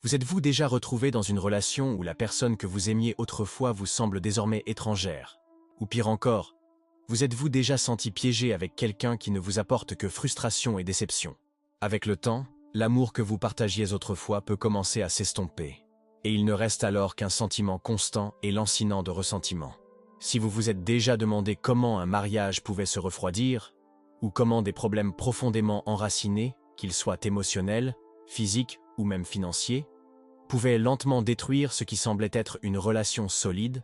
Vous êtes-vous déjà retrouvé dans une relation où la personne que vous aimiez autrefois vous semble désormais étrangère? Ou pire encore, vous êtes-vous déjà senti piégé avec quelqu'un qui ne vous apporte que frustration et déception? Avec le temps, l'amour que vous partagiez autrefois peut commencer à s'estomper. Et il ne reste alors qu'un sentiment constant et lancinant de ressentiment. Si vous vous êtes déjà demandé comment un mariage pouvait se refroidir, ou comment des problèmes profondément enracinés, qu'ils soient émotionnels, physiques ou même financiers, pouvaient lentement détruire ce qui semblait être une relation solide,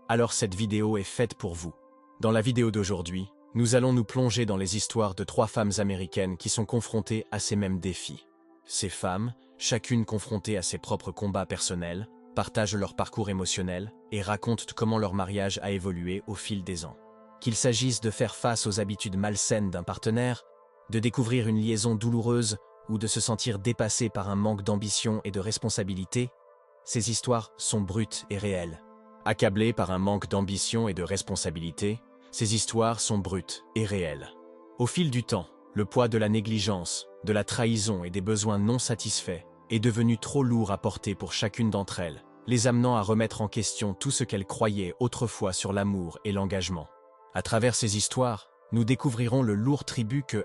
alors cette vidéo est faite pour vous. Dans la vidéo d'aujourd'hui, nous allons nous plonger dans les histoires de 3 femmes américaines qui sont confrontées à ces mêmes défis. Ces femmes, chacune confrontée à ses propres combats personnels, partagent leur parcours émotionnel et racontent comment leur mariage a évolué au fil des ans. Qu'il s'agisse de faire face aux habitudes malsaines d'un partenaire, de découvrir une liaison douloureuse ou de se sentir dépassé par un manque d'ambition et de responsabilité, ces histoires sont brutes et réelles. Accablées par un manque d'ambition et de responsabilité, ces histoires sont brutes et réelles. Au fil du temps, le poids de la négligence, de la trahison et des besoins non satisfaits est devenu trop lourd à porter pour chacune d'entre elles, les amenant à remettre en question tout ce qu'elles croyaient autrefois sur l'amour et l'engagement. À travers ces histoires, nous découvrirons le lourd tribut que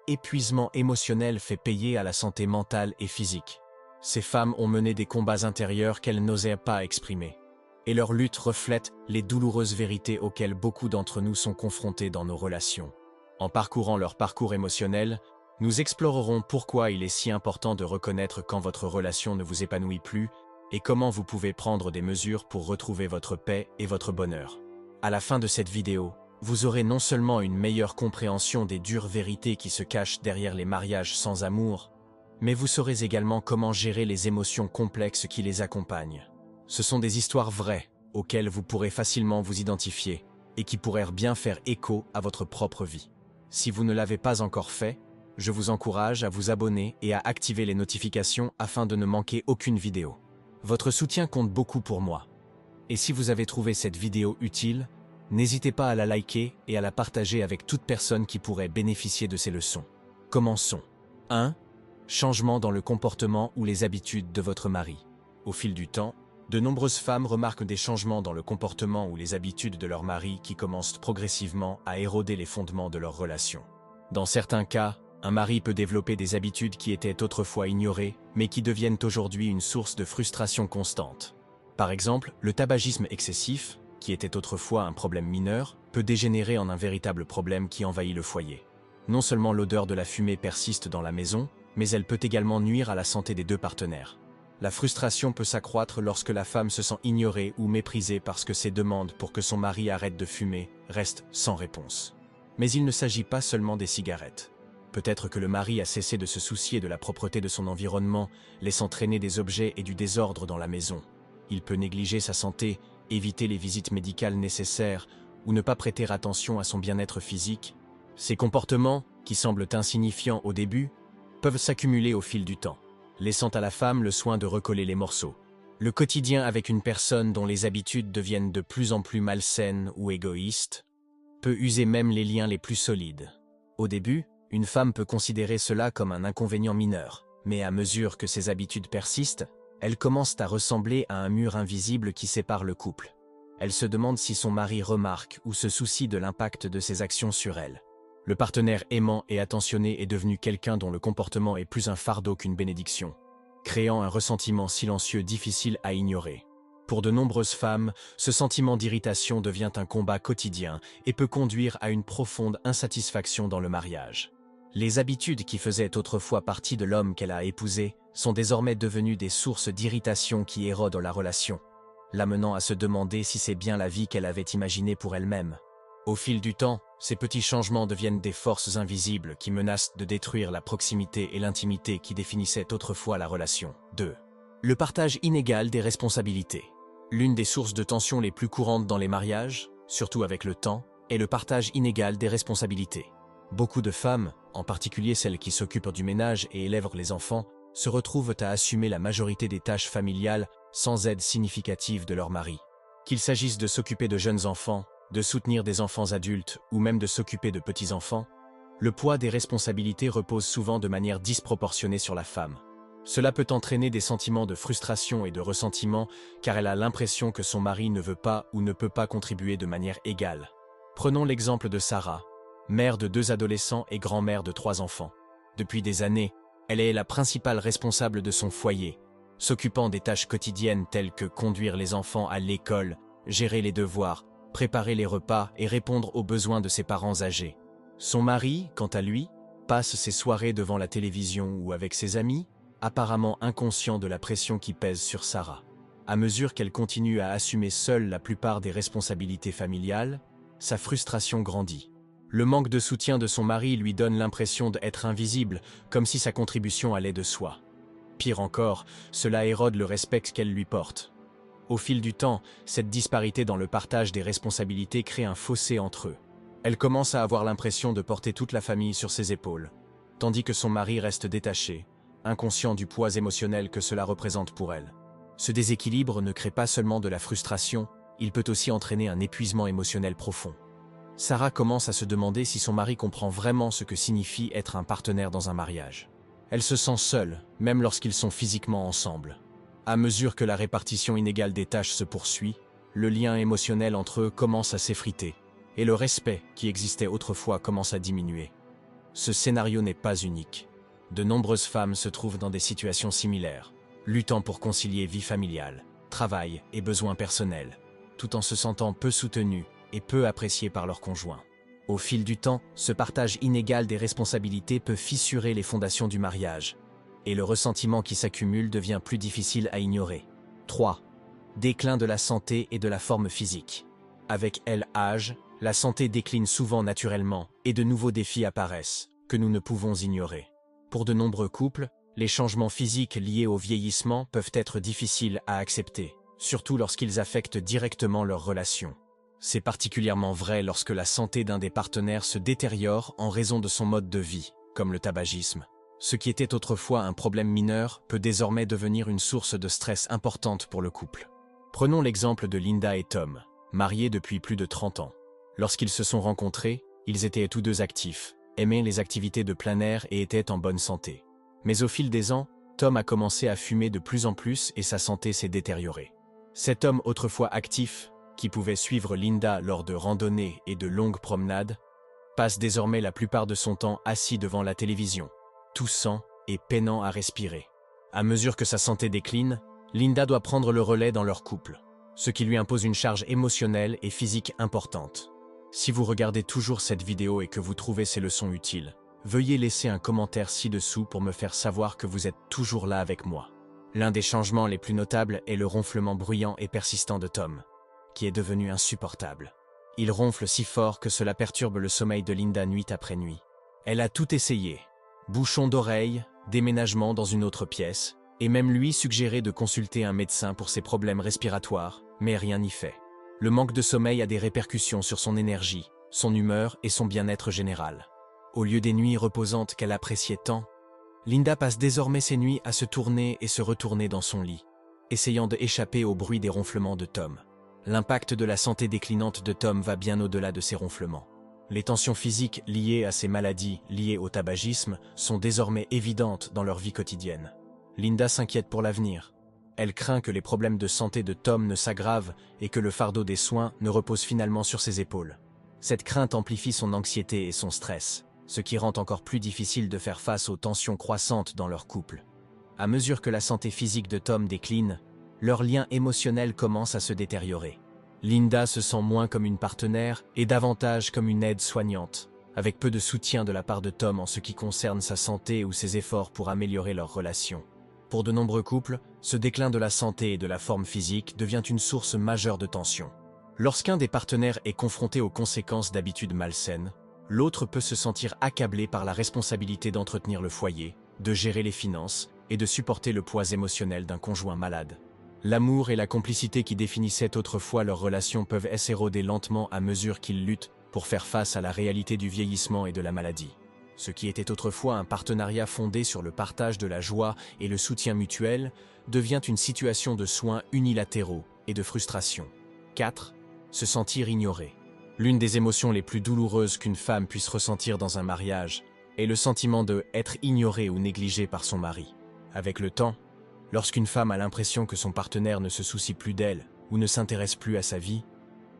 l'épuisement émotionnel fait payer à la santé mentale et physique. Ces femmes ont mené des combats intérieurs qu'elles n'osaient pas exprimer. Et leur lutte reflète les douloureuses vérités auxquelles beaucoup d'entre nous sont confrontés dans nos relations. En parcourant leur parcours émotionnel, nous explorerons pourquoi il est si important de reconnaître quand votre relation ne vous épanouit plus et comment vous pouvez prendre des mesures pour retrouver votre paix et votre bonheur. À la fin de cette vidéo, vous aurez non seulement une meilleure compréhension des dures vérités qui se cachent derrière les mariages sans amour, mais vous saurez également comment gérer les émotions complexes qui les accompagnent. Ce sont des histoires vraies, auxquelles vous pourrez facilement vous identifier et qui pourraient bien faire écho à votre propre vie. Si vous ne l'avez pas encore fait, je vous encourage à vous abonner et à activer les notifications afin de ne manquer aucune vidéo. Votre soutien compte beaucoup pour moi. Et si vous avez trouvé cette vidéo utile, n'hésitez pas à la liker et à la partager avec toute personne qui pourrait bénéficier de ces leçons. Commençons. 1. Changement dans le comportement ou les habitudes de votre mari. Au fil du temps, de nombreuses femmes remarquent des changements dans le comportement ou les habitudes de leur mari qui commencent progressivement à éroder les fondements de leur relation. Dans certains cas, un mari peut développer des habitudes qui étaient autrefois ignorées, mais qui deviennent aujourd'hui une source de frustration constante. Par exemple, le tabagisme excessif, qui était autrefois un problème mineur, peut dégénérer en un véritable problème qui envahit le foyer. Non seulement l'odeur de la fumée persiste dans la maison, mais elle peut également nuire à la santé des 2 partenaires. La frustration peut s'accroître lorsque la femme se sent ignorée ou méprisée parce que ses demandes pour que son mari arrête de fumer restent sans réponse. Mais il ne s'agit pas seulement des cigarettes. Peut-être que le mari a cessé de se soucier de la propreté de son environnement, laissant traîner des objets et du désordre dans la maison. Il peut négliger sa santé, éviter les visites médicales nécessaires ou ne pas prêter attention à son bien-être physique. Ces comportements, qui semblent insignifiants au début, peuvent s'accumuler au fil du temps, laissant à la femme le soin de recoller les morceaux. Le quotidien avec une personne dont les habitudes deviennent de plus en plus malsaines ou égoïstes peut user même les liens les plus solides. Au début, une femme peut considérer cela comme un inconvénient mineur, mais à mesure que ses habitudes persistent, elles commencent à ressembler à un mur invisible qui sépare le couple. Elle se demande si son mari remarque ou se soucie de l'impact de ses actions sur elle. Le partenaire aimant et attentionné est devenu quelqu'un dont le comportement est plus un fardeau qu'une bénédiction, créant un ressentiment silencieux difficile à ignorer. Pour de nombreuses femmes, ce sentiment d'irritation devient un combat quotidien et peut conduire à une profonde insatisfaction dans le mariage. Les habitudes qui faisaient autrefois partie de l'homme qu'elle a épousé sont désormais devenues des sources d'irritation qui érodent la relation, l'amenant à se demander si c'est bien la vie qu'elle avait imaginée pour elle-même. Au fil du temps, ces petits changements deviennent des forces invisibles qui menacent de détruire la proximité et l'intimité qui définissaient autrefois la relation. 2. Le partage inégal des responsabilités. L'une des sources de tension les plus courantes dans les mariages, surtout avec le temps, est le partage inégal des responsabilités. Beaucoup de femmes, en particulier celles qui s'occupent du ménage et élèvent les enfants, se retrouvent à assumer la majorité des tâches familiales sans aide significative de leur mari. Qu'il s'agisse de s'occuper de jeunes enfants, de soutenir des enfants adultes ou même de s'occuper de petits-enfants, le poids des responsabilités repose souvent de manière disproportionnée sur la femme. Cela peut entraîner des sentiments de frustration et de ressentiment car elle a l'impression que son mari ne veut pas ou ne peut pas contribuer de manière égale. Prenons l'exemple de Sarah, mère de 2 adolescents et grand-mère de 3 enfants. Depuis des années, elle est la principale responsable de son foyer, s'occupant des tâches quotidiennes telles que conduire les enfants à l'école, gérer les devoirs, préparer les repas et répondre aux besoins de ses parents âgés. Son mari, quant à lui, passe ses soirées devant la télévision ou avec ses amis, apparemment inconscient de la pression qui pèse sur Sarah. À mesure qu'elle continue à assumer seule la plupart des responsabilités familiales, sa frustration grandit. Le manque de soutien de son mari lui donne l'impression d'être invisible, comme si sa contribution allait de soi. Pire encore, cela érode le respect qu'elle lui porte. Au fil du temps, cette disparité dans le partage des responsabilités crée un fossé entre eux. Elle commence à avoir l'impression de porter toute la famille sur ses épaules, tandis que son mari reste détaché, inconscient du poids émotionnel que cela représente pour elle. Ce déséquilibre ne crée pas seulement de la frustration, il peut aussi entraîner un épuisement émotionnel profond. Sarah commence à se demander si son mari comprend vraiment ce que signifie être un partenaire dans un mariage. Elle se sent seule, même lorsqu'ils sont physiquement ensemble. À mesure que la répartition inégale des tâches se poursuit, le lien émotionnel entre eux commence à s'effriter, et le respect qui existait autrefois commence à diminuer. Ce scénario n'est pas unique. De nombreuses femmes se trouvent dans des situations similaires, luttant pour concilier vie familiale, travail et besoins personnels, tout en se sentant peu soutenues et peu appréciées par leur conjoint. Au fil du temps, ce partage inégal des responsabilités peut fissurer les fondations du mariage, et le ressentiment qui s'accumule devient plus difficile à ignorer. 3. Déclin de la santé et de la forme physique. Avec l'âge, la santé décline souvent naturellement et de nouveaux défis apparaissent, que nous ne pouvons ignorer. Pour de nombreux couples, les changements physiques liés au vieillissement peuvent être difficiles à accepter, surtout lorsqu'ils affectent directement leurs relations. C'est particulièrement vrai lorsque la santé d'un des partenaires se détériore en raison de son mode de vie, comme le tabagisme. Ce qui était autrefois un problème mineur peut désormais devenir une source de stress importante pour le couple. Prenons l'exemple de Linda et Tom, mariés depuis plus de 30 ans. Lorsqu'ils se sont rencontrés, ils étaient tous deux actifs, aimaient les activités de plein air et étaient en bonne santé. Mais au fil des ans, Tom a commencé à fumer de plus en plus et sa santé s'est détériorée. Cet homme autrefois actif, qui pouvait suivre Linda lors de randonnées et de longues promenades, passe désormais la plupart de son temps assis devant la télévision, toussant et peinant à respirer. À mesure que sa santé décline, Linda doit prendre le relais dans leur couple, ce qui lui impose une charge émotionnelle et physique importante. Si vous regardez toujours cette vidéo et que vous trouvez ces leçons utiles, veuillez laisser un commentaire ci-dessous pour me faire savoir que vous êtes toujours là avec moi. L'un des changements les plus notables est le ronflement bruyant et persistant de Tom, qui est devenu insupportable. Il ronfle si fort que cela perturbe le sommeil de Linda nuit après nuit. Elle a tout essayé. Bouchon d'oreille, déménagement dans une autre pièce, et même lui suggéré de consulter un médecin pour ses problèmes respiratoires, mais rien n'y fait. Le manque de sommeil a des répercussions sur son énergie, son humeur et son bien-être général. Au lieu des nuits reposantes qu'elle appréciait tant, Linda passe désormais ses nuits à se tourner et se retourner dans son lit, essayant d'échapper au bruit des ronflements de Tom. L'impact de la santé déclinante de Tom va bien au-delà de ses ronflements. Les tensions physiques liées à ces maladies liées au tabagisme sont désormais évidentes dans leur vie quotidienne. Linda s'inquiète pour l'avenir. Elle craint que les problèmes de santé de Tom ne s'aggravent et que le fardeau des soins ne repose finalement sur ses épaules. Cette crainte amplifie son anxiété et son stress, ce qui rend encore plus difficile de faire face aux tensions croissantes dans leur couple. À mesure que la santé physique de Tom décline, leur lien émotionnel commence à se détériorer. Linda se sent moins comme une partenaire et davantage comme une aide soignante, avec peu de soutien de la part de Tom en ce qui concerne sa santé ou ses efforts pour améliorer leur relation. Pour de nombreux couples, ce déclin de la santé et de la forme physique devient une source majeure de tension. Lorsqu'un des partenaires est confronté aux conséquences d'habitudes malsaines, l'autre peut se sentir accablé par la responsabilité d'entretenir le foyer, de gérer les finances et de supporter le poids émotionnel d'un conjoint malade. L'amour et la complicité qui définissaient autrefois leur relation peuvent s'éroder lentement à mesure qu'ils luttent pour faire face à la réalité du vieillissement et de la maladie. Ce qui était autrefois un partenariat fondé sur le partage de la joie et le soutien mutuel devient une situation de soins unilatéraux et de frustration. 4. Se sentir ignoré. L'une des émotions les plus douloureuses qu'une femme puisse ressentir dans un mariage est le sentiment de être ignorée ou négligée par son mari. Avec le temps, lorsqu'une femme a l'impression que son partenaire ne se soucie plus d'elle ou ne s'intéresse plus à sa vie,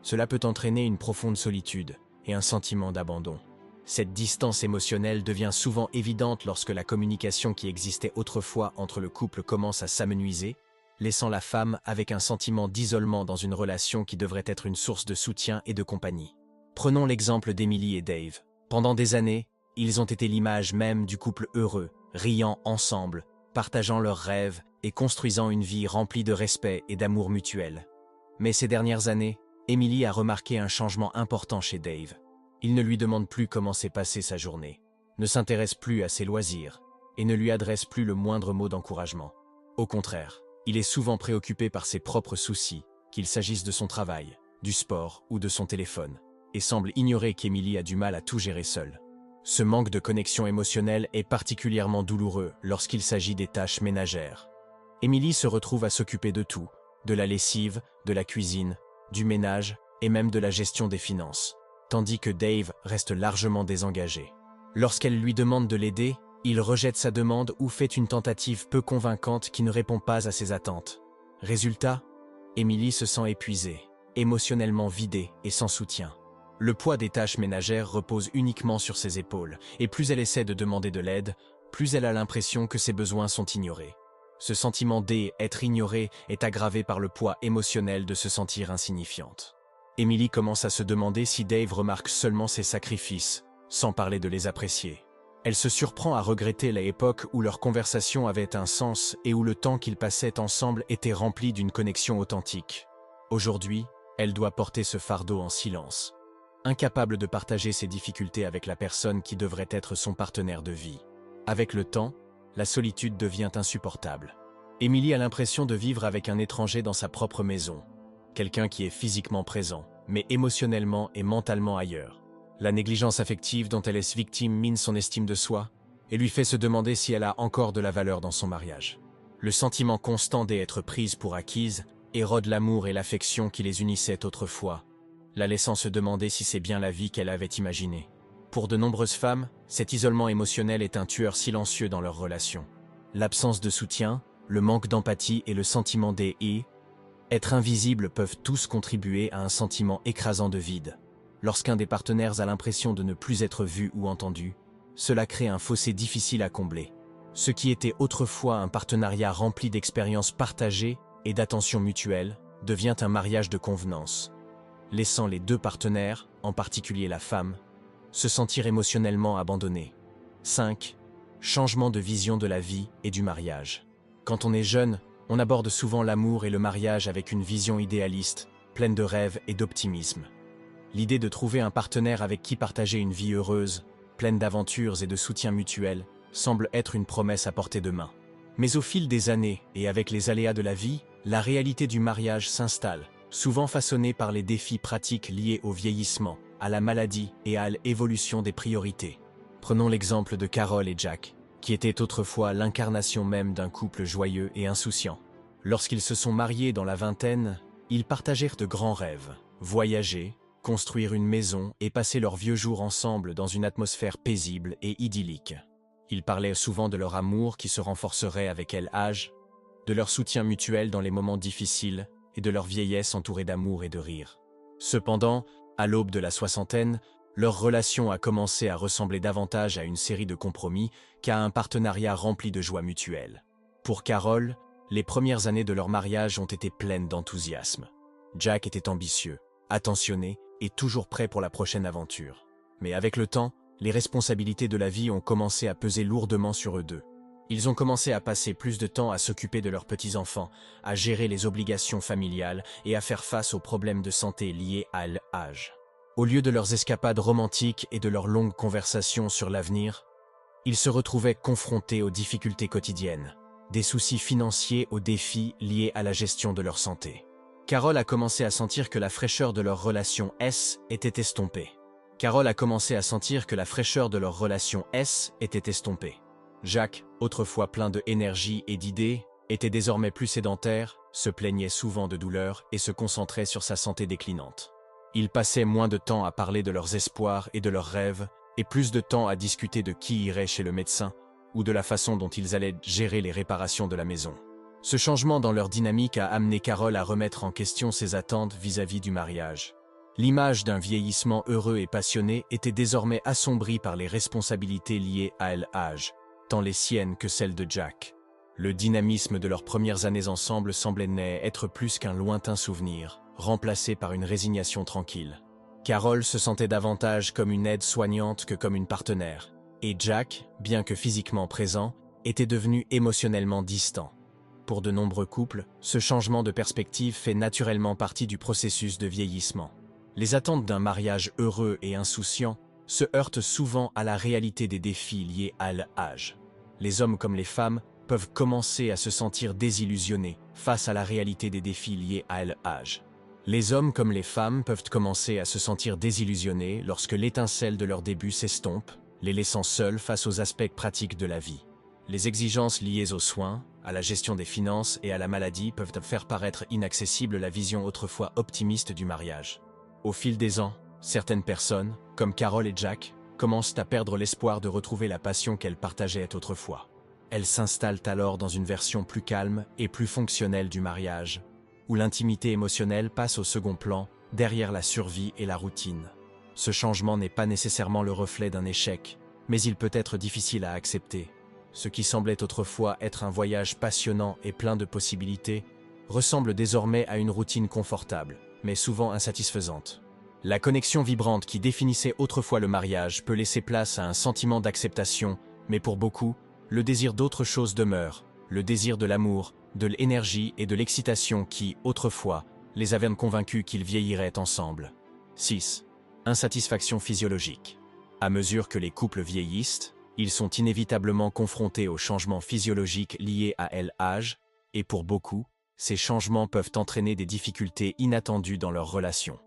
cela peut entraîner une profonde solitude et un sentiment d'abandon. Cette distance émotionnelle devient souvent évidente lorsque la communication qui existait autrefois entre le couple commence à s'amenuiser, laissant la femme avec un sentiment d'isolement dans une relation qui devrait être une source de soutien et de compagnie. Prenons l'exemple d'Emily et Dave. Pendant des années, ils ont été l'image même du couple heureux, riant ensemble, partageant leurs rêves et construisant une vie remplie de respect et d'amour mutuel. Mais ces dernières années, Emily a remarqué un changement important chez Dave. Il ne lui demande plus comment s'est passée sa journée, ne s'intéresse plus à ses loisirs et ne lui adresse plus le moindre mot d'encouragement. Au contraire, il est souvent préoccupé par ses propres soucis, qu'il s'agisse de son travail, du sport ou de son téléphone, et semble ignorer qu'Emily a du mal à tout gérer seule. Ce manque de connexion émotionnelle est particulièrement douloureux lorsqu'il s'agit des tâches ménagères. Emily se retrouve à s'occuper de tout, de la lessive, de la cuisine, du ménage et même de la gestion des finances, tandis que Dave reste largement désengagé. Lorsqu'elle lui demande de l'aider, il rejette sa demande ou fait une tentative peu convaincante qui ne répond pas à ses attentes. Résultat, Emily se sent épuisée, émotionnellement vidée et sans soutien. Le poids des tâches ménagères repose uniquement sur ses épaules, et plus elle essaie de demander de l'aide, plus elle a l'impression que ses besoins sont ignorés. Ce sentiment d'être ignorée est aggravé par le poids émotionnel de se sentir insignifiante. Emily commence à se demander si Dave remarque seulement ses sacrifices, sans parler de les apprécier. Elle se surprend à regretter l'époque où leur conversation avait un sens et où le temps qu'ils passaient ensemble était rempli d'une connexion authentique. Aujourd'hui, elle doit porter ce fardeau en silence, incapable de partager ses difficultés avec la personne qui devrait être son partenaire de vie. Avec le temps, la solitude devient insupportable. Emily a l'impression de vivre avec un étranger dans sa propre maison, quelqu'un qui est physiquement présent, mais émotionnellement et mentalement ailleurs. La négligence affective dont elle est victime mine son estime de soi et lui fait se demander si elle a encore de la valeur dans son mariage. Le sentiment constant d'être prise pour acquise érode l'amour et l'affection qui les unissaient autrefois, la laissant se demander si c'est bien la vie qu'elle avait imaginée. Pour de nombreuses femmes, cet isolement émotionnel est un tueur silencieux dans leur relation. L'absence de soutien, le manque d'empathie et le sentiment d'être invisible peuvent tous contribuer à un sentiment écrasant de vide. Lorsqu'un des partenaires a l'impression de ne plus être vu ou entendu, cela crée un fossé difficile à combler. Ce qui était autrefois un partenariat rempli d'expériences partagées et d'attention mutuelle devient un mariage de convenance, laissant les deux partenaires, en particulier la femme, se sentir émotionnellement abandonnés. 5. Changement de vision de la vie et du mariage. Quand on est jeune, on aborde souvent l'amour et le mariage avec une vision idéaliste, pleine de rêves et d'optimisme. L'idée de trouver un partenaire avec qui partager une vie heureuse, pleine d'aventures et de soutien mutuel, semble être une promesse à portée de main. Mais au fil des années, et avec les aléas de la vie, la réalité du mariage s'installe, souvent façonnée par les défis pratiques liés au vieillissement, à la maladie et à l'évolution des priorités. Prenons l'exemple de Carol et Jack, qui étaient autrefois l'incarnation même d'un couple joyeux et insouciant. Lorsqu'ils se sont mariés dans la vingtaine, ils partagèrent de grands rêves, voyager, construire une maison et passer leurs vieux jours ensemble dans une atmosphère paisible et idyllique. Ils parlaient souvent de leur amour qui se renforcerait avec l'âge, de leur soutien mutuel dans les moments difficiles et de leur vieillesse entourée d'amour et de rire. Cependant, à l'aube de la soixantaine, leur relation a commencé à ressembler davantage à une série de compromis qu'à un partenariat rempli de joie mutuelle. Pour Carol, les premières années de leur mariage ont été pleines d'enthousiasme. Jack était ambitieux, attentionné et toujours prêt pour la prochaine aventure. Mais avec le temps, les responsabilités de la vie ont commencé à peser lourdement sur eux deux. Ils ont commencé à passer plus de temps à s'occuper de leurs petits-enfants, à gérer les obligations familiales et à faire face aux problèmes de santé liés à l'âge. Au lieu de leurs escapades romantiques et de leurs longues conversations sur l'avenir, ils se retrouvaient confrontés aux difficultés quotidiennes, des soucis financiers aux défis liés à la gestion de leur santé. Carol a commencé à sentir que la fraîcheur de leur relation était estompée. Jack, autrefois plein de énergie et d'idées, était désormais plus sédentaire, se plaignait souvent de douleurs et se concentrait sur sa santé déclinante. Ils passaient moins de temps à parler de leurs espoirs et de leurs rêves, et plus de temps à discuter de qui irait chez le médecin, ou de la façon dont ils allaient gérer les réparations de la maison. Ce changement dans leur dynamique a amené Carol à remettre en question ses attentes vis-à-vis du mariage. L'image d'un vieillissement heureux et passionné était désormais assombrie par les responsabilités liées à l'âge, tant les siennes que celles de Jack. Le dynamisme de leurs premières années ensemble semblait n'être plus qu'un lointain souvenir, remplacé par une résignation tranquille. Carol se sentait davantage comme une aide soignante que comme une partenaire, et Jack, bien que physiquement présent, était devenu émotionnellement distant. Pour de nombreux couples, ce changement de perspective fait naturellement partie du processus de vieillissement. Les attentes d'un mariage heureux et insouciant se heurtent souvent à la réalité des défis liés à l'âge. Les hommes comme les femmes peuvent commencer à se sentir désillusionnés face à la réalité des défis liés à l'âge. Les hommes comme les femmes peuvent commencer à se sentir désillusionnés lorsque l'étincelle de leur début s'estompe, les laissant seuls face aux aspects pratiques de la vie. Les exigences liées aux soins, à la gestion des finances et à la maladie peuvent faire paraître inaccessible la vision autrefois optimiste du mariage. Au fil des ans, certaines personnes, comme Carol et Jack, commencent à perdre l'espoir de retrouver la passion qu'elles partageaient autrefois. Elles s'installent alors dans une version plus calme et plus fonctionnelle du mariage, où l'intimité émotionnelle passe au second plan, derrière la survie et la routine. Ce changement n'est pas nécessairement le reflet d'un échec, mais il peut être difficile à accepter. Ce qui semblait autrefois être un voyage passionnant et plein de possibilités, ressemble désormais à une routine confortable, mais souvent insatisfaisante. La connexion vibrante qui définissait autrefois le mariage peut laisser place à un sentiment d'acceptation, mais pour beaucoup, le désir d'autre chose demeure, le désir de l'amour, de l'énergie et de l'excitation qui, autrefois, les avaient convaincus qu'ils vieilliraient ensemble. 6. Insatisfaction physiologique. À mesure que les couples vieillissent, ils sont inévitablement confrontés aux changements physiologiques liés à l'âge, et pour beaucoup, ces changements peuvent entraîner des difficultés inattendues dans leur relation.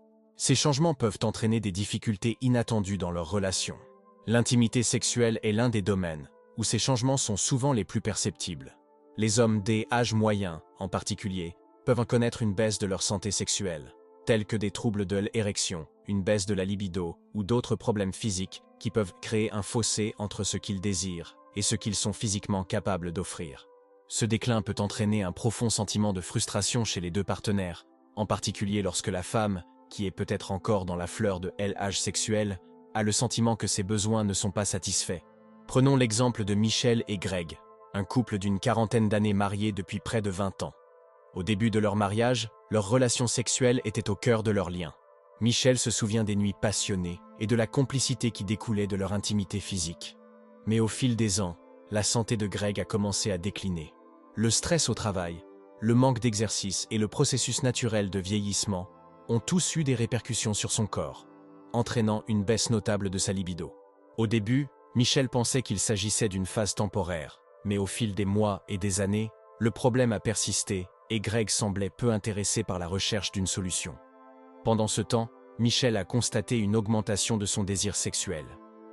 L'intimité sexuelle est l'un des domaines où ces changements sont souvent les plus perceptibles. Les hommes des âges moyens, en particulier, peuvent en connaître une baisse de leur santé sexuelle, tels que des troubles de l'érection, une baisse de la libido ou d'autres problèmes physiques qui peuvent créer un fossé entre ce qu'ils désirent et ce qu'ils sont physiquement capables d'offrir. Ce déclin peut entraîner un profond sentiment de frustration chez les deux partenaires, en particulier lorsque la femme, qui est peut-être encore dans la fleur de l'âge sexuel, a le sentiment que ses besoins ne sont pas satisfaits. Prenons l'exemple de Michelle et Greg, un couple d'une quarantaine d'années mariés depuis près de 20 ans. Au début de leur mariage, leur relation sexuelle était au cœur de leur lien. Michelle se souvient des nuits passionnées et de la complicité qui découlait de leur intimité physique. Mais au fil des ans, la santé de Greg a commencé à décliner. Le stress au travail, le manque d'exercice et le processus naturel de vieillissement ont tous eu des répercussions sur son corps, entraînant une baisse notable de sa libido. Au début, Michelle pensait qu'il s'agissait d'une phase temporaire, mais au fil des mois et des années, le problème a persisté et Greg semblait peu intéressé par la recherche d'une solution. Pendant ce temps, Michelle a constaté une augmentation de son désir sexuel.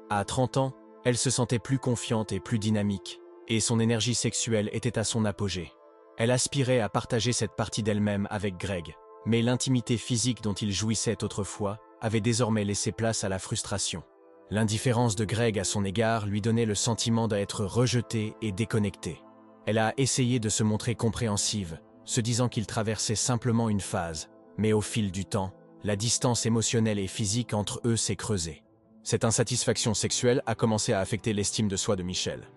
À 30 ans, elle se sentait plus confiante et plus dynamique, et son énergie sexuelle était à son apogée. Elle aspirait à partager cette partie d'elle-même avec Greg, mais l'intimité physique dont il jouissait autrefois avait désormais laissé place à la frustration. L'indifférence de Greg à son égard lui donnait le sentiment d'être rejetée et déconnectée. Elle a essayé de se montrer compréhensive, se disant qu'il traversait simplement une phase, mais au fil du temps, la distance émotionnelle et physique entre eux s'est creusée. Cette insatisfaction sexuelle a commencé à affecter l'estime de soi de Michelle.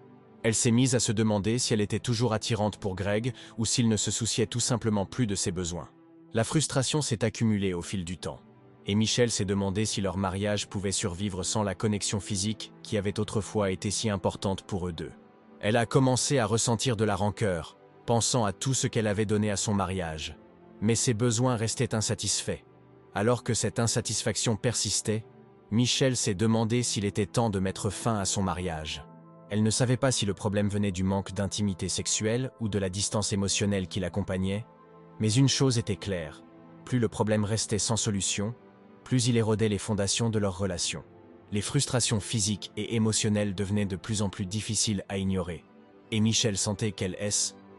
Elle s'est mise à se demander si elle était toujours attirante pour Greg ou s'il ne se souciait tout simplement plus de ses besoins. La frustration s'est accumulée au fil du temps. Et Michelle s'est demandé si leur mariage pouvait survivre sans la connexion physique qui avait autrefois été si importante pour eux deux. Elle a commencé à ressentir de la rancœur, pensant à tout ce qu'elle avait donné à son mariage. Mais ses besoins restaient insatisfaits. Alors que cette insatisfaction persistait, Michelle s'est demandé s'il était temps de mettre fin à son mariage. Elle ne savait pas si le problème venait du manque d'intimité sexuelle ou de la distance émotionnelle qui l'accompagnait, mais une chose était claire, plus le problème restait sans solution, plus il érodait les fondations de leur relation. Les frustrations physiques et émotionnelles devenaient de plus en plus difficiles à ignorer, et Michelle sentait qu'elle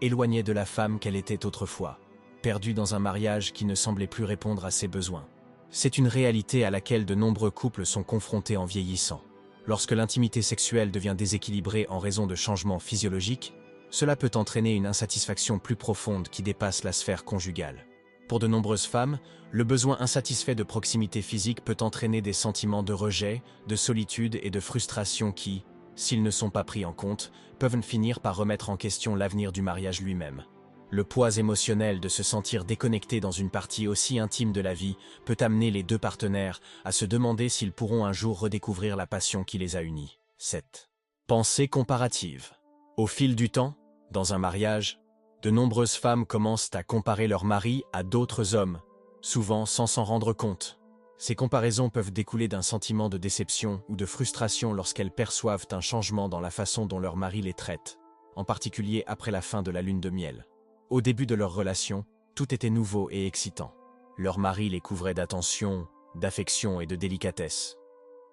éloignée de la femme qu'elle était autrefois, perdue dans un mariage qui ne semblait plus répondre à ses besoins. C'est une réalité à laquelle de nombreux couples sont confrontés en vieillissant. Lorsque l'intimité sexuelle devient déséquilibrée en raison de changements physiologiques, cela peut entraîner une insatisfaction plus profonde qui dépasse la sphère conjugale. Pour de nombreuses femmes, le besoin insatisfait de proximité physique peut entraîner des sentiments de rejet, de solitude et de frustration qui, s'ils ne sont pas pris en compte, peuvent finir par remettre en question l'avenir du mariage lui-même. Le poids émotionnel de se sentir déconnecté dans une partie aussi intime de la vie peut amener les deux partenaires à se demander s'ils pourront un jour redécouvrir la passion qui les a unis. 7. Pensée comparative. Au fil du temps, dans un mariage, de nombreuses femmes commencent à comparer leur mari à d'autres hommes, souvent sans s'en rendre compte. Ces comparaisons peuvent découler d'un sentiment de déception ou de frustration lorsqu'elles perçoivent un changement dans la façon dont leur mari les traite, en particulier après la fin de la lune de miel. Au début de leur relation, tout était nouveau et excitant. Leur mari les couvrait d'attention, d'affection et de délicatesse.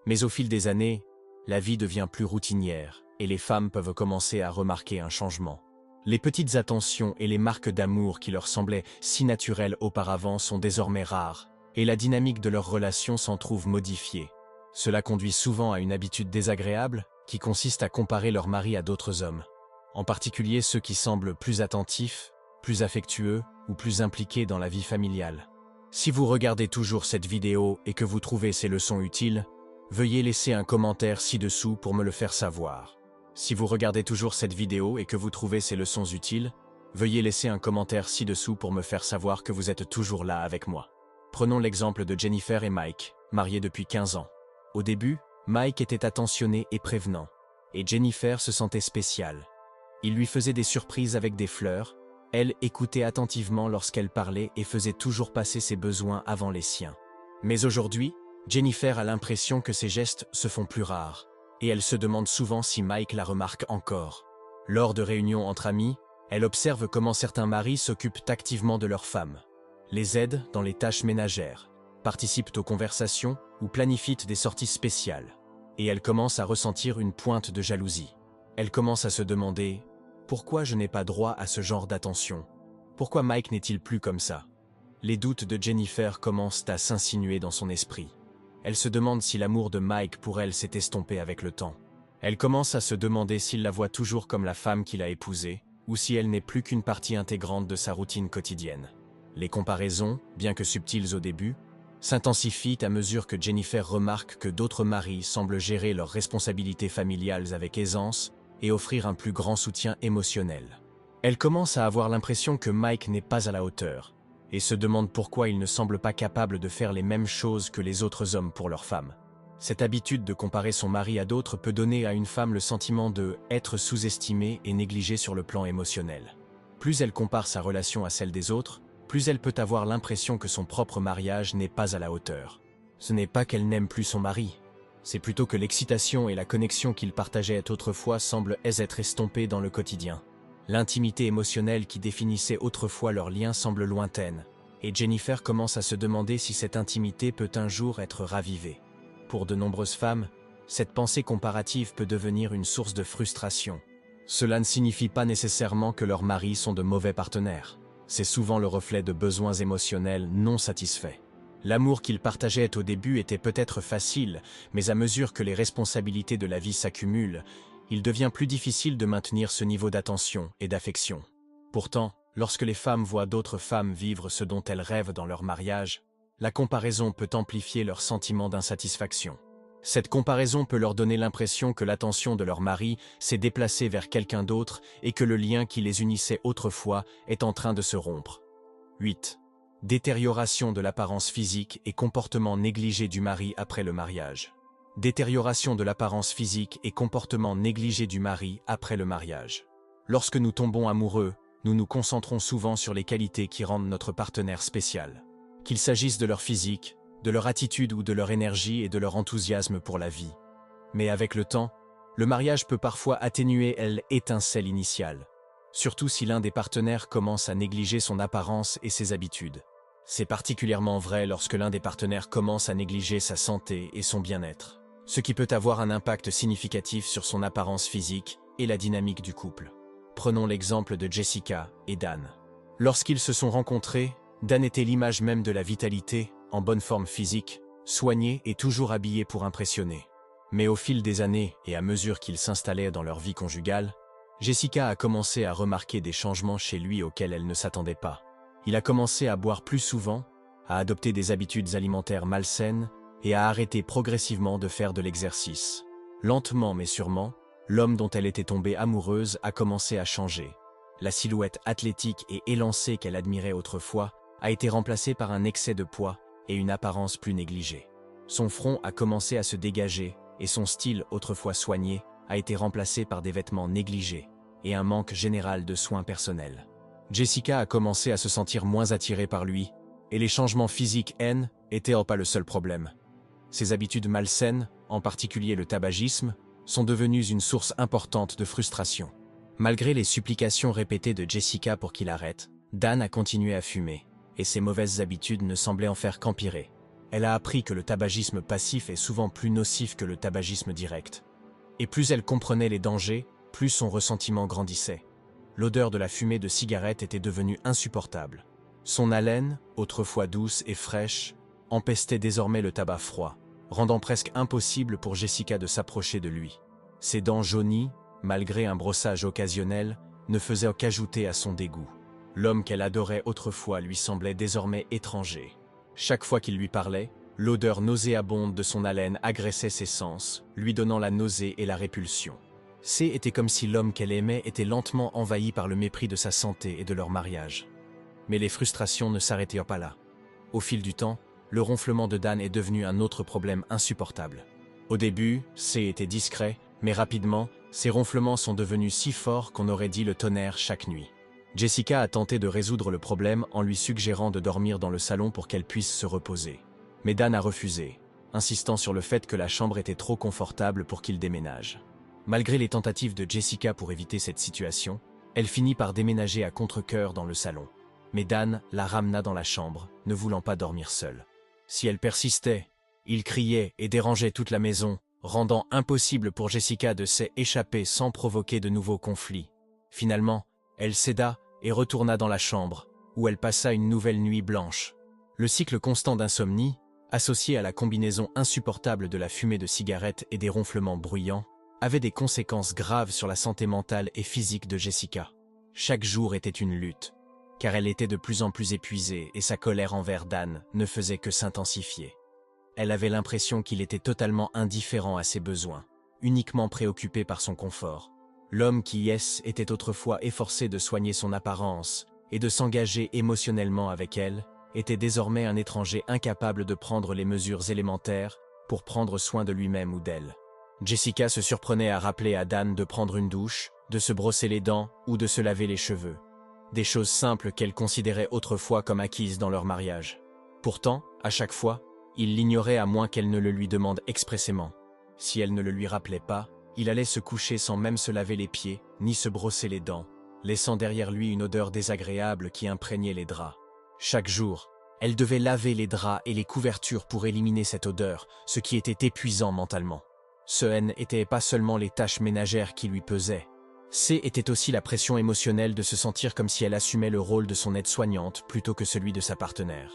Mais au fil des années, la vie devient plus routinière et les femmes peuvent commencer à remarquer un changement. Les petites attentions et les marques d'amour qui leur semblaient si naturelles auparavant sont désormais rares, et la dynamique de leur relation s'en trouve modifiée. Cela conduit souvent à une habitude désagréable qui consiste à comparer leur mari à d'autres hommes, en particulier ceux qui semblent plus attentifs, plus affectueux ou plus impliqués dans la vie familiale. Si vous regardez toujours cette vidéo et que vous trouvez ces leçons utiles, veuillez laisser un commentaire ci-dessous pour me le faire savoir. Si vous regardez toujours cette vidéo et que vous trouvez ces leçons utiles, veuillez laisser un commentaire ci-dessous pour me faire savoir que vous êtes toujours là avec moi. Prenons l'exemple de Jennifer et Mike, mariés depuis 15 ans. Au début, Mike était attentionné et prévenant, et Jennifer se sentait spéciale. Il lui faisait des surprises avec des fleurs, elle écoutait attentivement lorsqu'elle parlait et faisait toujours passer ses besoins avant les siens. Mais aujourd'hui, Jennifer a l'impression que ses gestes se font plus rares, et elle se demande souvent si Mike la remarque encore. Lors de réunions entre amis, elle observe comment certains maris s'occupent activement de leurs femmes, les aident dans les tâches ménagères, participent aux conversations ou planifient des sorties spéciales. Et elle commence à ressentir une pointe de jalousie. Elle commence à se demander « Pourquoi je n'ai pas droit à ce genre d'attention? Pourquoi Mike n'est-il plus comme ça ?» Les doutes de Jennifer commencent à s'insinuer dans son esprit. Elle se demande si l'amour de Mike pour elle s'est estompé avec le temps. Elle commence à se demander s'il la voit toujours comme la femme qu'il a épousée, ou si elle n'est plus qu'une partie intégrante de sa routine quotidienne. Les comparaisons, bien que subtiles au début, s'intensifient à mesure que Jennifer remarque que d'autres maris semblent gérer leurs responsabilités familiales avec aisance et offrir un plus grand soutien émotionnel. Elle commence à avoir l'impression que Mike n'est pas à la hauteur, et se demande pourquoi il ne semble pas capable de faire les mêmes choses que les autres hommes pour leurs femmes. Cette habitude de comparer son mari à d'autres peut donner à une femme le sentiment de être sous-estimée et négligée sur le plan émotionnel. Plus elle compare sa relation à celle des autres, plus elle peut avoir l'impression que son propre mariage n'est pas à la hauteur. Ce n'est pas qu'elle n'aime plus son mari, c'est plutôt que l'excitation et la connexion qu'ils partageaient autrefois semblent être estompées dans le quotidien. L'intimité émotionnelle qui définissait autrefois leur lien semble lointaine, et Jennifer commence à se demander si cette intimité peut un jour être ravivée. Pour de nombreuses femmes, cette pensée comparative peut devenir une source de frustration. Cela ne signifie pas nécessairement que leurs maris sont de mauvais partenaires. C'est souvent le reflet de besoins émotionnels non satisfaits. L'amour qu'ils partageaient au début était peut-être facile, mais à mesure que les responsabilités de la vie s'accumulent, il devient plus difficile de maintenir ce niveau d'attention et d'affection. Pourtant, lorsque les femmes voient d'autres femmes vivre ce dont elles rêvent dans leur mariage, la comparaison peut amplifier leur sentiment d'insatisfaction. Cette comparaison peut leur donner l'impression que l'attention de leur mari s'est déplacée vers quelqu'un d'autre et que le lien qui les unissait autrefois est en train de se rompre. 8. Détérioration de l'apparence physique et comportement négligé du mari après le mariage. Détérioration de l'apparence physique et comportement négligé du mari après le mariage. Lorsque nous tombons amoureux, nous nous concentrons souvent sur les qualités qui rendent notre partenaire spécial. Qu'il s'agisse de leur physique, de leur attitude ou de leur énergie et de leur enthousiasme pour la vie. Mais avec le temps, le mariage peut parfois atténuer l'étincelle initiale, surtout si l'un des partenaires commence à négliger son apparence et ses habitudes. C'est particulièrement vrai lorsque l'un des partenaires commence à négliger sa santé et son bien-être, ce qui peut avoir un impact significatif sur son apparence physique et la dynamique du couple. Prenons l'exemple de Jessica et Dan. Lorsqu'ils se sont rencontrés, Dan était l'image même de la vitalité, en bonne forme physique, soigné et toujours habillé pour impressionner. Mais au fil des années et à mesure qu'ils s'installaient dans leur vie conjugale, Jessica a commencé à remarquer des changements chez lui auxquels elle ne s'attendait pas. Il a commencé à boire plus souvent, à adopter des habitudes alimentaires malsaines et à arrêter progressivement de faire de l'exercice. Lentement mais sûrement, l'homme dont elle était tombée amoureuse a commencé à changer. La silhouette athlétique et élancée qu'elle admirait autrefois a été remplacée par un excès de poids et une apparence plus négligée. Son front a commencé à se dégager et son style autrefois soigné a été remplacé par des vêtements négligés et un manque général de soins personnels. Jessica a commencé à se sentir moins attirée par lui et les changements physiques n'étaient pas le seul problème. Ses habitudes malsaines, en particulier le tabagisme, sont devenues une source importante de frustration. Malgré les supplications répétées de Jessica pour qu'il arrête, Dan a continué à fumer, et ses mauvaises habitudes ne semblaient en faire qu'empirer. Elle a appris que le tabagisme passif est souvent plus nocif que le tabagisme direct. Et plus elle comprenait les dangers, plus son ressentiment grandissait. L'odeur de la fumée de cigarette était devenue insupportable. Son haleine, autrefois douce et fraîche, empestait désormais le tabac froid, rendant presque impossible pour Jessica de s'approcher de lui. Ses dents jaunies, malgré un brossage occasionnel, ne faisaient qu'ajouter à son dégoût. L'homme qu'elle adorait autrefois lui semblait désormais étranger. Chaque fois qu'il lui parlait, l'odeur nauséabonde de son haleine agressait ses sens, lui donnant la nausée et la répulsion. Était comme si l'homme qu'elle aimait était lentement envahi par le mépris de sa santé et de leur mariage. Mais les frustrations ne s'arrêtaient pas là. Au fil du temps, le ronflement de Dan est devenu un autre problème insupportable. Au début, était discret, mais rapidement, ses ronflements sont devenus si forts qu'on aurait dit le tonnerre chaque nuit. Jessica a tenté de résoudre le problème en lui suggérant de dormir dans le salon pour qu'elle puisse se reposer. Mais Dan a refusé, insistant sur le fait que la chambre était trop confortable pour qu'il déménage. Malgré les tentatives de Jessica pour éviter cette situation, elle finit par déménager à contre-cœur dans le salon. Mais Dan la ramena dans la chambre, ne voulant pas dormir seule. Si elle persistait, il criait et dérangeait toute la maison, rendant impossible pour Jessica de s'échapper sans provoquer de nouveaux conflits. Finalement, elle céda et retourna dans la chambre, où elle passa une nouvelle nuit blanche. Le cycle constant d'insomnie, associé à la combinaison insupportable de la fumée de cigarette et des ronflements bruyants, avait des conséquences graves sur la santé mentale et physique de Jessica. Chaque jour était une lutte, car elle était de plus en plus épuisée et sa colère envers Dan ne faisait que s'intensifier. Elle avait l'impression qu'il était totalement indifférent à ses besoins, uniquement préoccupé par son confort. L'homme qui était autrefois efforcé de soigner son apparence et de s'engager émotionnellement avec elle, était désormais un étranger incapable de prendre les mesures élémentaires pour prendre soin de lui-même ou d'elle. Jessica se surprenait à rappeler à Dan de prendre une douche, de se brosser les dents ou de se laver les cheveux. Des choses simples qu'elle considérait autrefois comme acquises dans leur mariage. Pourtant, à chaque fois, il l'ignorait à moins qu'elle ne le lui demande expressément. Si elle ne le lui rappelait pas, il allait se coucher sans même se laver les pieds, ni se brosser les dents, laissant derrière lui une odeur désagréable qui imprégnait les draps. Chaque jour, elle devait laver les draps et les couvertures pour éliminer cette odeur, ce qui était épuisant mentalement. Ce n'était pas seulement les tâches ménagères qui lui pesaient. Était aussi la pression émotionnelle de se sentir comme si elle assumait le rôle de son aide-soignante plutôt que celui de sa partenaire.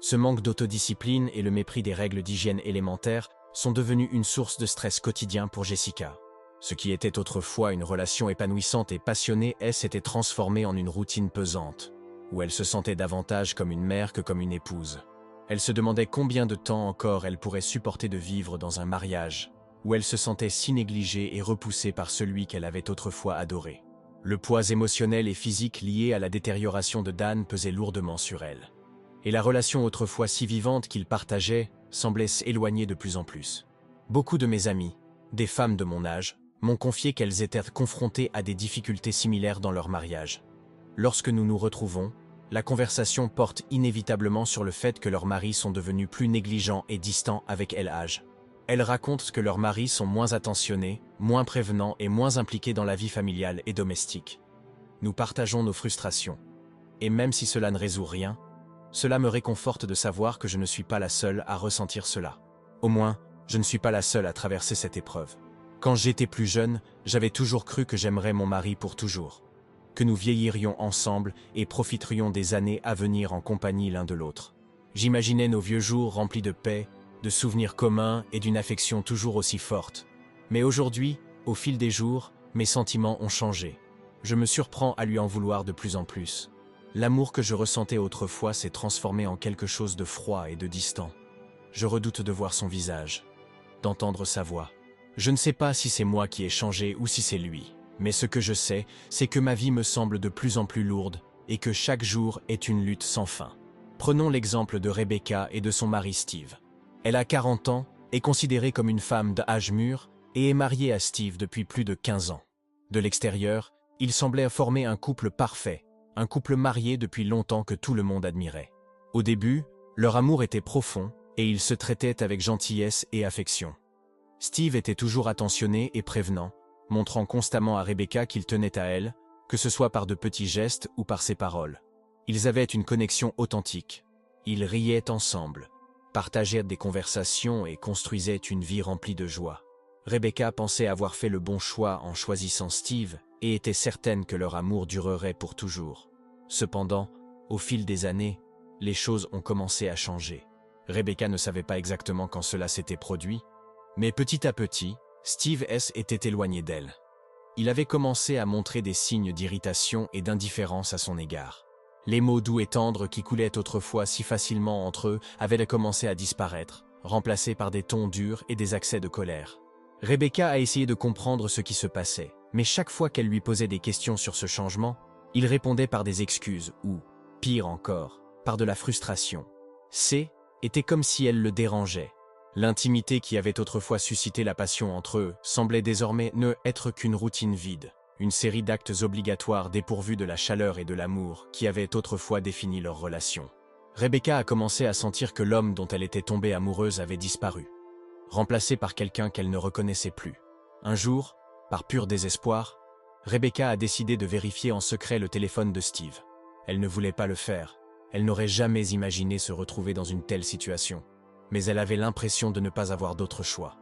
Ce manque d'autodiscipline et le mépris des règles d'hygiène élémentaires sont devenus une source de stress quotidien pour Jessica. Ce qui était autrefois une relation épanouissante et passionnée s'était transformé en une routine pesante, où elle se sentait davantage comme une mère que comme une épouse. Elle se demandait combien de temps encore elle pourrait supporter de vivre dans un mariage, où elle se sentait si négligée et repoussée par celui qu'elle avait autrefois adoré. Le poids émotionnel et physique lié à la détérioration de Dan pesait lourdement sur elle. Et la relation autrefois si vivante qu'ils partageaient semblait s'éloigner de plus en plus. Beaucoup de mes amies, des femmes de mon âge, m'ont confié qu'elles étaient confrontées à des difficultés similaires dans leur mariage. Lorsque nous nous retrouvons, la conversation porte inévitablement sur le fait que leurs maris sont devenus plus négligents et distants avec l'âge. Elles racontent que leurs maris sont moins attentionnés, moins prévenants et moins impliqués dans la vie familiale et domestique. Nous partageons nos frustrations. Et même si cela ne résout rien, cela me réconforte de savoir que je ne suis pas la seule à ressentir cela. Au moins, je ne suis pas la seule à traverser cette épreuve. Quand j'étais plus jeune, j'avais toujours cru que j'aimerais mon mari pour toujours. Que nous vieillirions ensemble et profiterions des années à venir en compagnie l'un de l'autre. J'imaginais nos vieux jours remplis de paix, de souvenirs communs et d'une affection toujours aussi forte. Mais aujourd'hui, au fil des jours, mes sentiments ont changé. Je me surprends à lui en vouloir de plus en plus. L'amour que je ressentais autrefois s'est transformé en quelque chose de froid et de distant. Je redoute de voir son visage, d'entendre sa voix. Je ne sais pas si c'est moi qui ai changé ou si c'est lui, mais ce que je sais, c'est que ma vie me semble de plus en plus lourde et que chaque jour est une lutte sans fin. Prenons l'exemple de Rebecca et de son mari Steve. Elle a 40 ans, est considérée comme une femme d'âge mûr et est mariée à Steve depuis plus de 15 ans. De l'extérieur, il semblait former un couple parfait, un couple marié depuis longtemps que tout le monde admirait. Au début, leur amour était profond et ils se traitaient avec gentillesse et affection. Steve était toujours attentionné et prévenant, montrant constamment à Rebecca qu'il tenait à elle, que ce soit par de petits gestes ou par ses paroles. Ils avaient une connexion authentique. Ils riaient ensemble, partageaient des conversations et construisaient une vie remplie de joie. Rebecca pensait avoir fait le bon choix en choisissant Steve et était certaine que leur amour durerait pour toujours. Cependant, au fil des années, les choses ont commencé à changer. Rebecca ne savait pas exactement quand cela s'était produit, mais petit à petit, Steve était éloigné d'elle. Il avait commencé à montrer des signes d'irritation et d'indifférence à son égard. Les mots doux et tendres qui coulaient autrefois si facilement entre eux avaient commencé à disparaître, remplacés par des tons durs et des accès de colère. Rebecca a essayé de comprendre ce qui se passait, mais chaque fois qu'elle lui posait des questions sur ce changement, il répondait par des excuses ou, pire encore, par de la frustration. Était comme si elle le dérangeait. L'intimité qui avait autrefois suscité la passion entre eux semblait désormais ne être qu'une routine vide, une série d'actes obligatoires dépourvus de la chaleur et de l'amour qui avaient autrefois défini leur relation. Rebecca a commencé à sentir que l'homme dont elle était tombée amoureuse avait disparu, remplacé par quelqu'un qu'elle ne reconnaissait plus. Un jour, par pur désespoir, Rebecca a décidé de vérifier en secret le téléphone de Steve. Elle ne voulait pas le faire. Elle n'aurait jamais imaginé se retrouver dans une telle situation. Mais elle avait l'impression de ne pas avoir d'autre choix.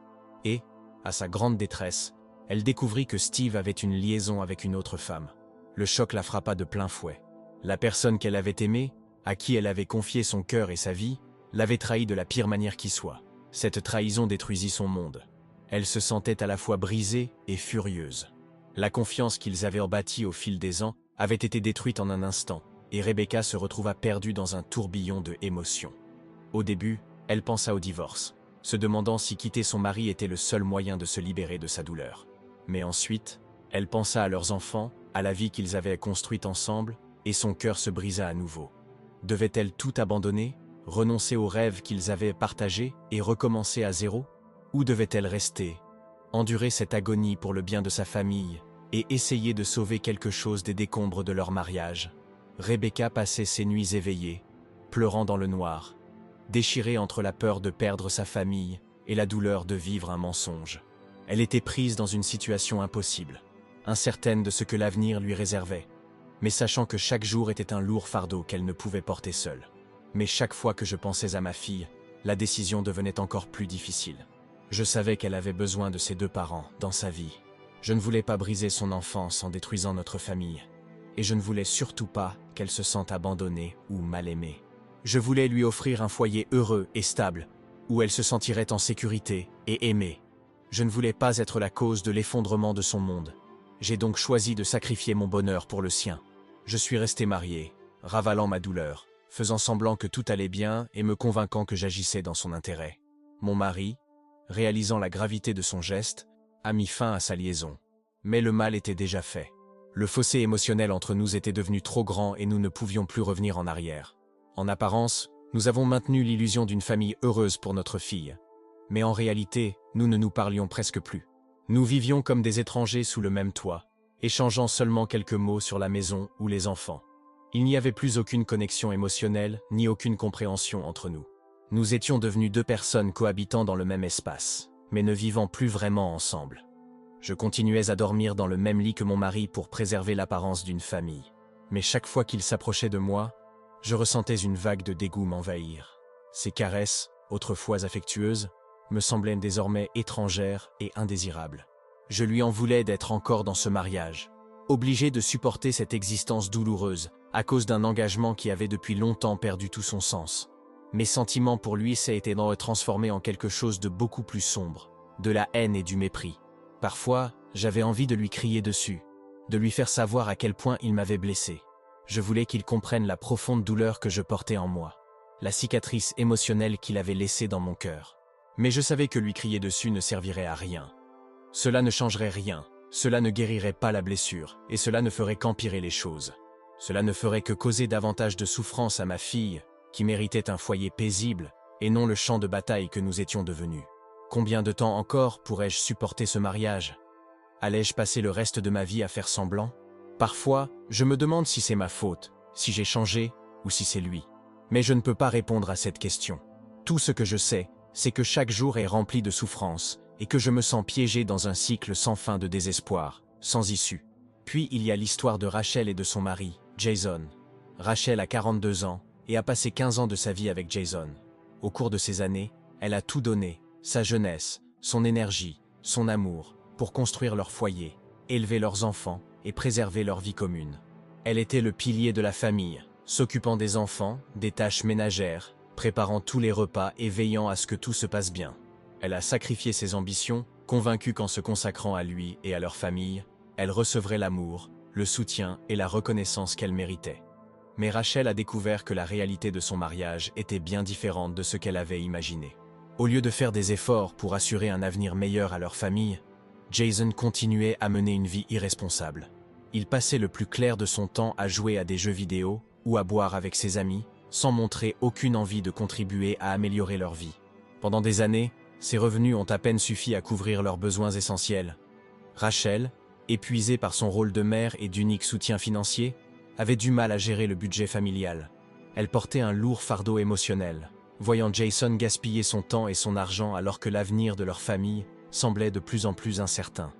Et, à sa grande détresse, elle découvrit que Steve avait une liaison avec une autre femme. Le choc la frappa de plein fouet. La personne qu'elle avait aimée, à qui elle avait confié son cœur et sa vie, l'avait trahi de la pire manière qui soit. Cette trahison détruisit son monde. Elle se sentait à la fois brisée et furieuse. La confiance qu'ils avaient bâtie au fil des ans avait été détruite en un instant, et Rebecca se retrouva perdue dans un tourbillon de émotions. Au début, elle pensa au divorce, se demandant si quitter son mari était le seul moyen de se libérer de sa douleur. Mais ensuite, elle pensa à leurs enfants, à la vie qu'ils avaient construite ensemble, et son cœur se brisa à nouveau. Devait-elle tout abandonner, renoncer aux rêves qu'ils avaient partagés et recommencer à zéro? Ou devait-elle rester, endurer cette agonie pour le bien de sa famille et essayer de sauver quelque chose des décombres de leur mariage? Rebecca passait ses nuits éveillée, pleurant dans le noir, déchirée entre la peur de perdre sa famille et la douleur de vivre un mensonge. Elle était prise dans une situation impossible, incertaine de ce que l'avenir lui réservait, mais sachant que chaque jour était un lourd fardeau qu'elle ne pouvait porter seule. Mais chaque fois que je pensais à ma fille, la décision devenait encore plus difficile. Je savais qu'elle avait besoin de ses deux parents dans sa vie. Je ne voulais pas briser son enfance en détruisant notre famille. Et je ne voulais surtout pas qu'elle se sente abandonnée ou mal aimée. Je voulais lui offrir un foyer heureux et stable, où elle se sentirait en sécurité et aimée. Je ne voulais pas être la cause de l'effondrement de son monde. J'ai donc choisi de sacrifier mon bonheur pour le sien. Je suis resté marié, ravalant ma douleur, faisant semblant que tout allait bien et me convainquant que j'agissais dans son intérêt. Mon mari, réalisant la gravité de son geste, a mis fin à sa liaison. Mais le mal était déjà fait. Le fossé émotionnel entre nous était devenu trop grand et nous ne pouvions plus revenir en arrière. En apparence, nous avons maintenu l'illusion d'une famille heureuse pour notre fille. Mais en réalité, nous ne nous parlions presque plus. Nous vivions comme des étrangers sous le même toit, échangeant seulement quelques mots sur la maison ou les enfants. Il n'y avait plus aucune connexion émotionnelle, ni aucune compréhension entre nous. Nous étions devenus deux personnes cohabitant dans le même espace, mais ne vivant plus vraiment ensemble. Je continuais à dormir dans le même lit que mon mari pour préserver l'apparence d'une famille. Mais chaque fois qu'il s'approchait de moi, je ressentais une vague de dégoût m'envahir. Ses caresses, autrefois affectueuses, me semblaient désormais étrangères et indésirables. Je lui en voulais d'être encore dans ce mariage, obligé de supporter cette existence douloureuse à cause d'un engagement qui avait depuis longtemps perdu tout son sens. Mes sentiments pour lui s'est été transformés en quelque chose de beaucoup plus sombre, de la haine et du mépris. Parfois, j'avais envie de lui crier dessus, de lui faire savoir à quel point il m'avait blessé. Je voulais qu'il comprenne la profonde douleur que je portais en moi, la cicatrice émotionnelle qu'il avait laissée dans mon cœur. Mais je savais que lui crier dessus ne servirait à rien. Cela ne changerait rien, cela ne guérirait pas la blessure, et cela ne ferait qu'empirer les choses. Cela ne ferait que causer davantage de souffrance à ma fille, qui méritait un foyer paisible, et non le champ de bataille que nous étions devenus. Combien de temps encore pourrais-je supporter ce mariage? Allais-je passer le reste de ma vie à faire semblant? Parfois, je me demande si c'est ma faute, si j'ai changé, ou si c'est lui. Mais je ne peux pas répondre à cette question. Tout ce que je sais, c'est que chaque jour est rempli de souffrance, et que je me sens piégé dans un cycle sans fin de désespoir, sans issue. Puis il y a l'histoire de Rachel et de son mari, Jason. Rachel a 42 ans, et a passé 15 ans de sa vie avec Jason. Au cours de ces années, elle a tout donné, sa jeunesse, son énergie, son amour, pour construire leur foyer, élever leurs enfants et préserver leur vie commune. Elle était le pilier de la famille, s'occupant des enfants, des tâches ménagères, préparant tous les repas et veillant à ce que tout se passe bien. Elle a sacrifié ses ambitions, convaincue qu'en se consacrant à lui et à leur famille, elle recevrait l'amour, le soutien et la reconnaissance qu'elle méritait. Mais Rachel a découvert que la réalité de son mariage était bien différente de ce qu'elle avait imaginé. Au lieu de faire des efforts pour assurer un avenir meilleur à leur famille, Jason continuait à mener une vie irresponsable. Il passait le plus clair de son temps à jouer à des jeux vidéo ou à boire avec ses amis, sans montrer aucune envie de contribuer à améliorer leur vie. Pendant des années, ses revenus ont à peine suffi à couvrir leurs besoins essentiels. Rachel, épuisée par son rôle de mère et d'unique soutien financier, avait du mal à gérer le budget familial. Elle portait un lourd fardeau émotionnel, voyant Jason gaspiller son temps et son argent alors que l'avenir de leur famille semblait de plus en plus incertain.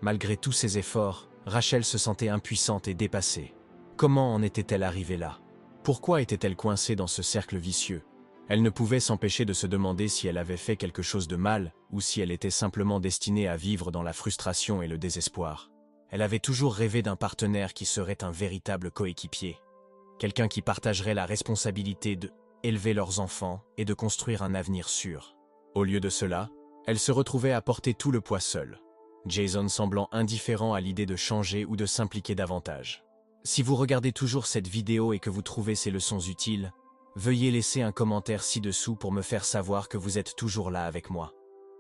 Malgré tous ses efforts, Rachel se sentait impuissante et dépassée. Comment en était-elle arrivée là? Pourquoi était-elle coincée dans ce cercle vicieux? Elle ne pouvait s'empêcher de se demander si elle avait fait quelque chose de mal ou si elle était simplement destinée à vivre dans la frustration et le désespoir. Elle avait toujours rêvé d'un partenaire qui serait un véritable coéquipier. Quelqu'un qui partagerait la responsabilité d'élever leurs enfants et de construire un avenir sûr. Au lieu de cela, elle se retrouvait à porter tout le poids seule, Jason semblant indifférent à l'idée de changer ou de s'impliquer davantage. Si vous regardez toujours cette vidéo et que vous trouvez ces leçons utiles, veuillez laisser un commentaire ci-dessous pour me faire savoir que vous êtes toujours là avec moi.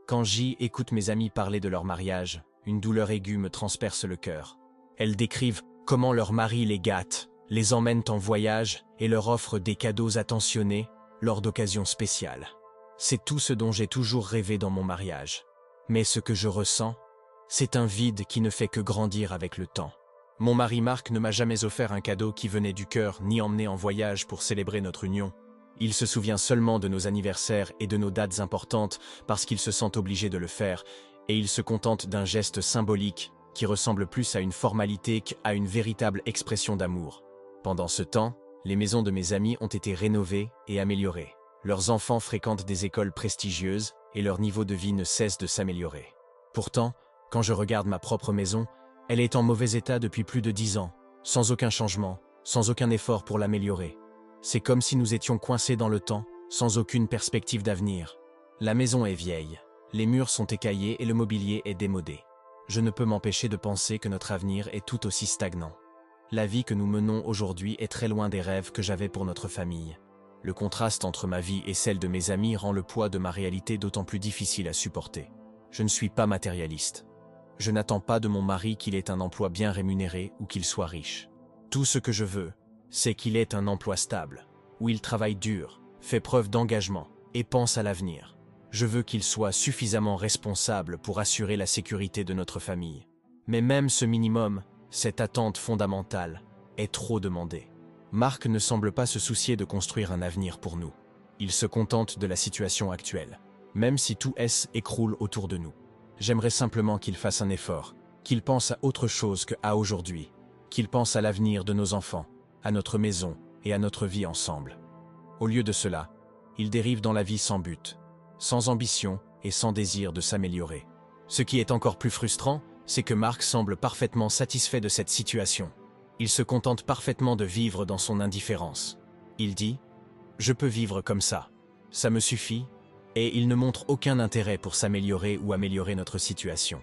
Quand j'écoute mes amis parler de leur mariage, une douleur aiguë me transperce le cœur. Elles décrivent comment leur mari les gâte, les emmènent en voyage et leur offrent des cadeaux attentionnés lors d'occasions spéciales. C'est tout ce dont j'ai toujours rêvé dans mon mariage. Mais ce que je ressens, c'est un vide qui ne fait que grandir avec le temps. Mon mari Marc ne m'a jamais offert un cadeau qui venait du cœur ni emmené en voyage pour célébrer notre union. Il se souvient seulement de nos anniversaires et de nos dates importantes parce qu'il se sent obligé de le faire, et il se contente d'un geste symbolique qui ressemble plus à une formalité qu'à une véritable expression d'amour. Pendant ce temps, les maisons de mes amis ont été rénovées et améliorées. Leurs enfants fréquentent des écoles prestigieuses et leur niveau de vie ne cesse de s'améliorer. Pourtant, quand je regarde ma propre maison, elle est en mauvais état depuis plus de 10 ans, sans aucun changement, sans aucun effort pour l'améliorer. C'est comme si nous étions coincés dans le temps, sans aucune perspective d'avenir. La maison est vieille, les murs sont écaillés et le mobilier est démodé. Je ne peux m'empêcher de penser que notre avenir est tout aussi stagnant. La vie que nous menons aujourd'hui est très loin des rêves que j'avais pour notre famille. Le contraste entre ma vie et celle de mes amis rend le poids de ma réalité d'autant plus difficile à supporter. Je ne suis pas matérialiste. Je n'attends pas de mon mari qu'il ait un emploi bien rémunéré ou qu'il soit riche. Tout ce que je veux, c'est qu'il ait un emploi stable, où il travaille dur, fait preuve d'engagement et pense à l'avenir. Je veux qu'il soit suffisamment responsable pour assurer la sécurité de notre famille. Mais même ce minimum, cette attente fondamentale, est trop demandée. Marc ne semble pas se soucier de construire un avenir pour nous. Il se contente de la situation actuelle, même si tout s'écroule autour de nous. J'aimerais simplement qu'il fasse un effort, qu'il pense à autre chose qu'à aujourd'hui, qu'il pense à l'avenir de nos enfants, à notre maison et à notre vie ensemble. Au lieu de cela, il dérive dans la vie sans but, sans ambition et sans désir de s'améliorer. Ce qui est encore plus frustrant, c'est que Marc semble parfaitement satisfait de cette situation. Il se contente parfaitement de vivre dans son indifférence. Il dit « Je peux vivre comme ça. Ça me suffit, et il ne montre aucun intérêt pour s'améliorer ou améliorer notre situation.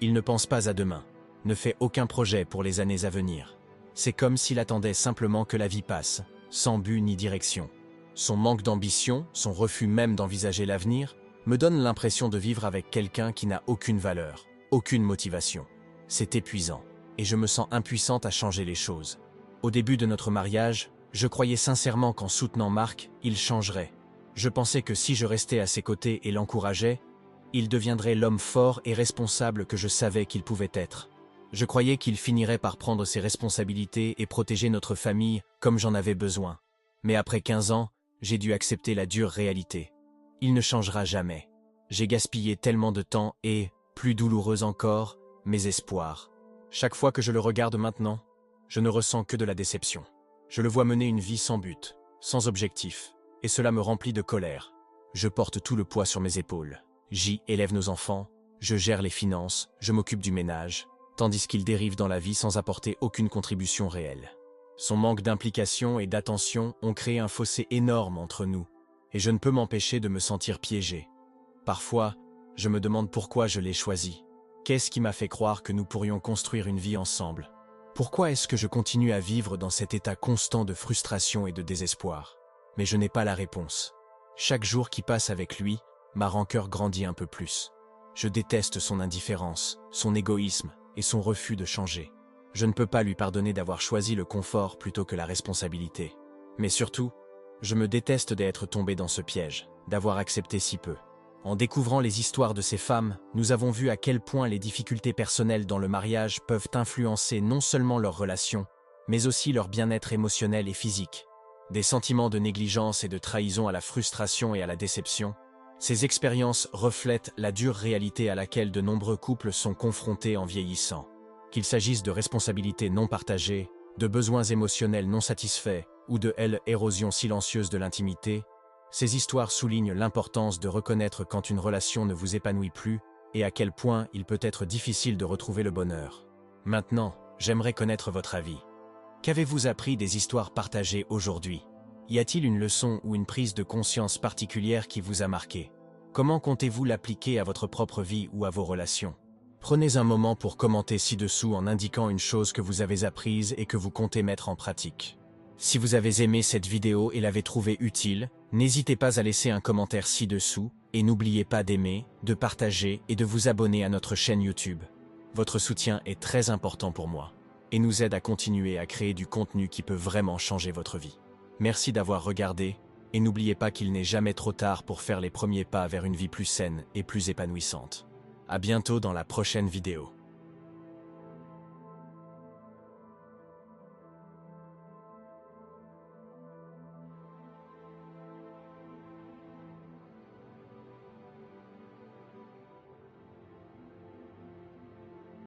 Il ne pense pas à demain, ne fait aucun projet pour les années à venir. C'est comme s'il attendait simplement que la vie passe, sans but ni direction. Son manque d'ambition, son refus même d'envisager l'avenir, me donne l'impression de vivre avec quelqu'un qui n'a aucune valeur, aucune motivation. C'est épuisant, et je me sens impuissante à changer les choses. Au début de notre mariage, je croyais sincèrement qu'en soutenant Marc, il changerait. Je pensais que si je restais à ses côtés et l'encourageais, il deviendrait l'homme fort et responsable que je savais qu'il pouvait être. Je croyais qu'il finirait par prendre ses responsabilités et protéger notre famille comme j'en avais besoin. Mais après 15 ans, j'ai dû accepter la dure réalité. Il ne changera jamais. J'ai gaspillé tellement de temps et, plus douloureux encore, mes espoirs. Chaque fois que je le regarde maintenant, je ne ressens que de la déception. Je le vois mener une vie sans but, sans objectif, et cela me remplit de colère. Je porte tout le poids sur mes épaules. J'y élève nos enfants, je gère les finances, je m'occupe du ménage, tandis qu'il dérive dans la vie sans apporter aucune contribution réelle. Son manque d'implication et d'attention ont créé un fossé énorme entre nous, et je ne peux m'empêcher de me sentir piégé. Parfois, je me demande pourquoi je l'ai choisi. Qu'est-ce qui m'a fait croire que nous pourrions construire une vie ensemble? Pourquoi est-ce que je continue à vivre dans cet état constant de frustration et de désespoir? Mais je n'ai pas la réponse. Chaque jour qui passe avec lui, ma rancœur grandit un peu plus. Je déteste son indifférence, son égoïsme et son refus de changer. Je ne peux pas lui pardonner d'avoir choisi le confort plutôt que la responsabilité. Mais surtout, je me déteste d'être tombé dans ce piège, d'avoir accepté si peu. En découvrant les histoires de ces femmes, nous avons vu à quel point les difficultés personnelles dans le mariage peuvent influencer non seulement leurs relations, mais aussi leur bien-être émotionnel et physique. Des sentiments de négligence et de trahison à la frustration et à la déception, ces expériences reflètent la dure réalité à laquelle de nombreux couples sont confrontés en vieillissant. Qu'il s'agisse de responsabilités non partagées, de besoins émotionnels non satisfaits ou de érosion silencieuse de l'intimité, ces histoires soulignent l'importance de reconnaître quand une relation ne vous épanouit plus et à quel point il peut être difficile de retrouver le bonheur. Maintenant, j'aimerais connaître votre avis. Qu'avez-vous appris des histoires partagées aujourd'hui? Y a-t-il une leçon ou une prise de conscience particulière qui vous a marqué? Comment comptez-vous l'appliquer à votre propre vie ou à vos relations? Prenez un moment pour commenter ci-dessous en indiquant une chose que vous avez apprise et que vous comptez mettre en pratique. Si vous avez aimé cette vidéo et l'avez trouvée utile, n'hésitez pas à laisser un commentaire ci-dessous et n'oubliez pas d'aimer, de partager et de vous abonner à notre chaîne YouTube. Votre soutien est très important pour moi et nous aide à continuer à créer du contenu qui peut vraiment changer votre vie. Merci d'avoir regardé et n'oubliez pas qu'il n'est jamais trop tard pour faire les premiers pas vers une vie plus saine et plus épanouissante. À bientôt dans la prochaine vidéo.